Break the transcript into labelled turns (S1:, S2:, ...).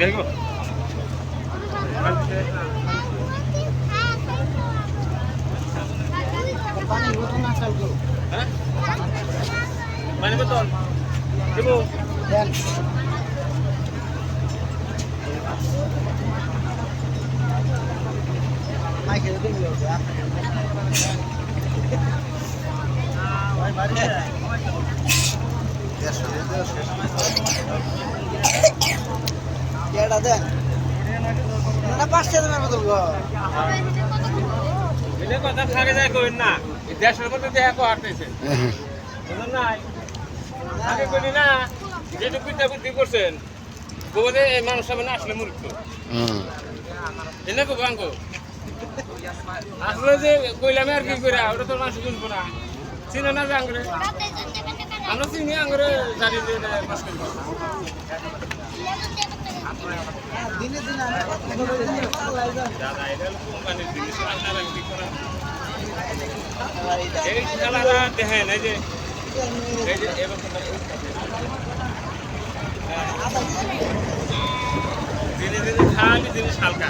S1: দেখো হ্যাঁ মানে বোতল দেবো কথা থাকে যায় করেন না দেশের মধ্যে দেখা করতেছে নাই আগে করি না যেটু পিঠা বুদ্ধি করছেন গোবরে এই মানুষ সামনে আসলে মূর্খ এনে গো বাঙ্গ আসলে যে কইলাম আর কি করে ওটা তো মানুষ বুঝবো না চিনে না যে আঙ্গুরে আমরা চিনি আঙ্গুরে জানি যে মুশকিল দাদা এটা কোম্পানির জিনিস আপনারা কি করেন এই খেলাটা দেখেন এই যে এরকম দিনে দিনে খালি জিনিস হালকা